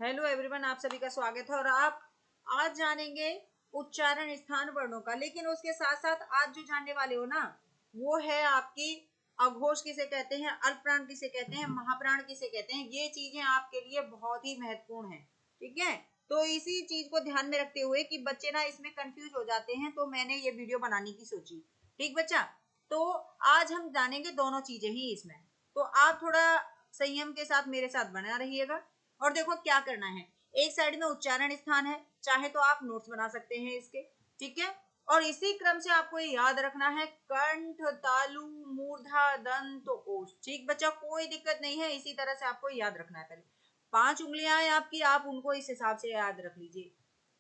Hello everyone, आप सभी का स्वागत है। और आप आज जानेंगे उच्चारण स्थान वर्णों का, लेकिन उसके साथ साथ आज जो जानने वाले हो ना, वो है आपकी अघोष किसे कहते हैं, अल्पप्राण किसे कहते हैं, महाप्राण किसे कहते हैं। ये चीजें आपके लिए बहुत ही महत्वपूर्ण है, ठीक है। तो इसी चीज को ध्यान में रखते हुए कि बच्चे ना इसमें कंफ्यूज हो जाते हैं, तो मैंने ये वीडियो बनाने की सोची। ठीक बच्चा, तो आज हम जानेंगे दोनों चीजें ही इसमें। तो आप थोड़ा संयम के साथ मेरे साथ बना रहिएगा। और देखो क्या करना है, एक साइड में उच्चारण स्थान है, चाहे तो आप नोट्स बना सकते हैं इसके, ठीक है। और इसी क्रम से आपको ये याद रखना है, कंठ, तालु, मूर्धा, दंत, ओष्ठ। ठीक बच्चा, कोई दिक्कत नहीं है, इसी तरह से आपको याद रखना है। पहले 5 उंगलियां हैं आपकी, आप उनको इस हिसाब से याद रख लीजिए,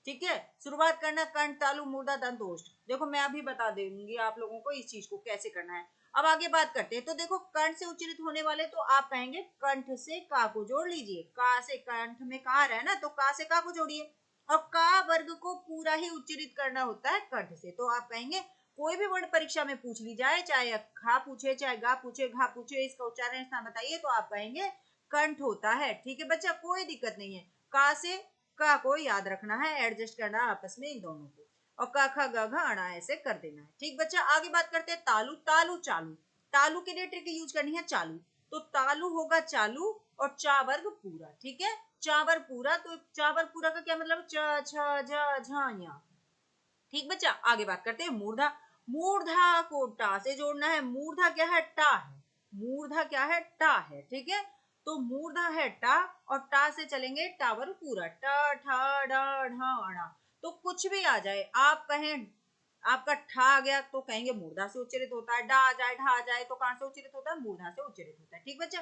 ठीक है। शुरुआत करना कंठ, तालु, मूर्धा, दंत, ओष्ठ। देखो मैं अभी बता दूंगी आप लोगों को इस चीज को कैसे करना है। अब आगे बात करते हैं। तो देखो कंठ से उच्चारित होने वाले तो आप कहेंगे कंठ से का को जोड़ लीजिए। का से कंठ में कार है ना, तो का से का को जोड़िए। और का वर्ग को पूरा ही उच्चारित करना होता है कंठ से। तो आप कहेंगे कोई भी वर्ण परीक्षा में पूछ ली जाए, चाहे खा पूछे, चाहे गा पूछे, घा पूछे, इसका उच्चारण स्थान बताइए, तो आप कहेंगे कंठ होता है। ठीक है बच्चा, कोई दिक्कत नहीं है। का से का को याद रखना है, एडजस्ट करना आपस में इन दोनों को। और क ख ग घ अणा ऐसे कर देना है। ठीक बच्चा, आगे बात करते हैं तालु। तालु चालू, तालु के लिए ट्रिक यूज करनी है चालू। तो तालु होगा चालू और चा वर्ग पूरा, ठीक है। चा वर्ग पूरा, तो चा वर्ग पूरा का क्या मतलब, च छ ज झ ञ। ठीक बच्चा, आगे बात करते हैं मूर्धा। मूर्धा को टा से जोड़ना है। मूर्धा क्या है, टा है। मूर्धा क्या है, टा है, ठीक है। तो मूर्धा है टा, और टा से चलेंगे टावर पूरा, ट ठ ड ढ ण। तो कुछ भी आ जाए, आप कहें आपका ठा आ गया तो कहेंगे मूर्धा से उच्चारित होता है, डा आ जाए, ढा आ जाए तो कहां से उच्चारित होता है, मूर्धा से उच्चारित होता है। ठीक बच्चा,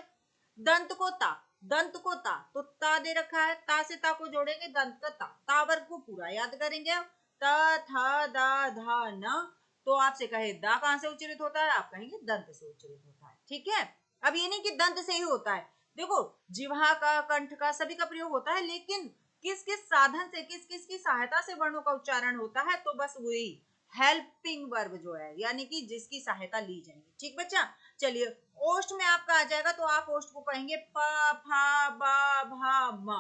दंत को ता। दंत को ता, तो ता दे रखा है, ता से ता को जोड़ेंगे, दंत का ता। तावर को पूरा याद करेंगे। त थ द ध न। तो आपसे कहे दा कहां से उच्चारित होता है, आप कहेंगे दंत से उच्चारित होता है, ठीक है। अब ये नहीं कि दंत से ही होता है, देखो जिह्वा का, कंठ का, सभी का प्रयोग होता है, लेकिन किस किस साधन से, किस किस की सहायता से वर्णों का उच्चारण होता है, तो बस वही हेल्पिंग वर्ब जो है, यानी कि जिसकी सहायता ली जाएगी। ठीक बच्चा, चलिए ओष्ठ में आपका आ जाएगा, तो आप ओष्ठ को कहेंगे प फा बा भा मा।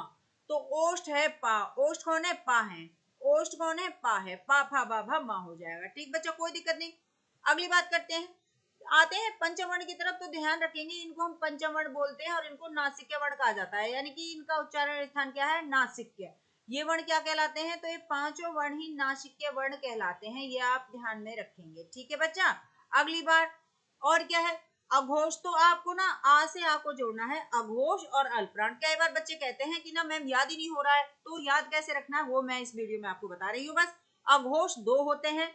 तो ओष्ठ है पा, ओष्ठ कौन है, पा है। ओष्ठ कौन है, पा है। पा फा बा भा मा हो जाएगा। ठीक बच्चा, कोई दिक्कत नहीं। अगली बात करते हैं, आते हैं पंचवर्ण की तरफ। तो ध्यान रखेंगे, इनको हम पंचवर्ण बोलते हैं और इनको नासिक्य वर्ण कहा जाता है, यानी कि इनका उच्चारण स्थान क्या है, नासिक्य। ये वर्ण क्या कहलाते हैं, तो ये पांचों वर्ण ही नासिक्य वर्ण कहलाते हैं, ये आप ध्यान में रखेंगे। ठीक है बच्चा, अगली बार और क्या है, अघोष। तो आपको ना आ से आ को जोड़ना है, अघोष और अल्पप्राण। कई बार बच्चे कहते हैं कि ना मैम याद ही नहीं हो रहा है, तो याद कैसे रखना है वो मैं इस वीडियो में आपको बता रही हूँ। बस अघोष दो होते हैं,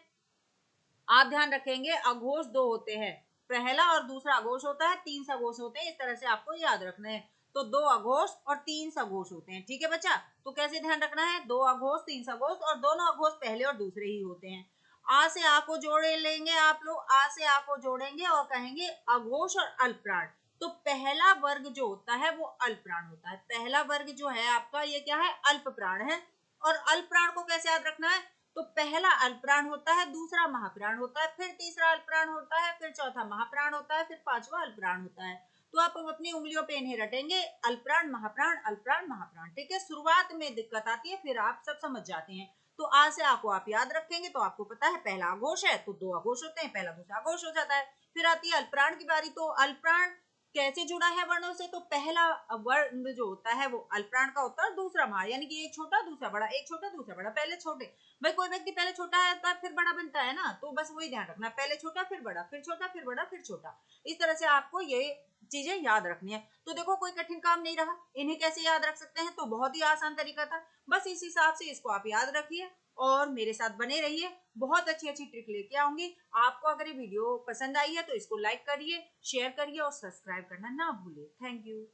आप ध्यान रखेंगे, अघोष दो होते हैं। पहला और दूसरा अघोष होता है, 3 सघोष होते हैं, इस तरह से आपको याद रखना है। तो 2 अघोष और 3 सघोष होते हैं, ठीक है बच्चा। तो कैसे ध्यान रखना है, 2 अघोष 3 सघोष, और दोनों अघोष पहले और दूसरे ही होते हैं। आ से आ को जोड़े लेंगे आप लोग, आ से आ को जोड़ेंगे और कहेंगे अघोष और अल्पप्राण। तो पहला वर्ग जो होता है वो अल्पप्राण होता है। पहला वर्ग जो है आपका, ये क्या है, अल्पप्राण है। और अल्पप्राण को कैसे याद रखना है, तो पहला अल्पप्राण होता है, दूसरा महाप्राण होता है, फिर तीसरा अल्पप्राण होता है, फिर चौथा महाप्राण होता है, फिर पांचवा अल्पप्राण होता है। तो आप अपनी उंगलियों पे इन्हें रटेंगे, अल्पप्राण महाप्राण, अल्पप्राण महाप्राण। ठीक है, शुरुआत में दिक्कत आती है, फिर आप सब समझ जाते हैं। तो आ से आपको आप याद रखेंगे, तो आपको पता है पहला अघोष है तो 2 अघोष होते हैं, पहला दूसरा अघोष हो जाता है। फिर आती है अल्पप्राण की बारी। तो अल्पप्राण कैसे जुड़ा है वर्णों से, तो पहला वर्ण जो होता है वो अल्पप्राण का होता है, दूसरा महा, यानी कि एक छोटा दूसरा बड़ा, एक छोटा दूसरा बड़ा। पहले छोटे, भाई कोई व्यक्ति पहले छोटा है तो फिर बड़ा बनता है ना, तो बस वही ध्यान रखना, पहले छोटा फिर बड़ा, फिर छोटा फिर बड़ा, फिर छोटा। इस तरह से आपको ये चीजें याद रखनी है। तो देखो कोई कठिन काम नहीं रहा, इन्हें कैसे याद रख सकते हैं, तो बहुत ही आसान तरीका था। बस इस हिसाब से इसको आप याद रखिए और मेरे साथ बने रहिए, बहुत अच्छी अच्छी ट्रिक लेके आऊंगी। आपको अगर ये वीडियो पसंद आई है तो इसको लाइक करिए, शेयर करिए और सब्सक्राइब करना ना भूलिए। Thank you.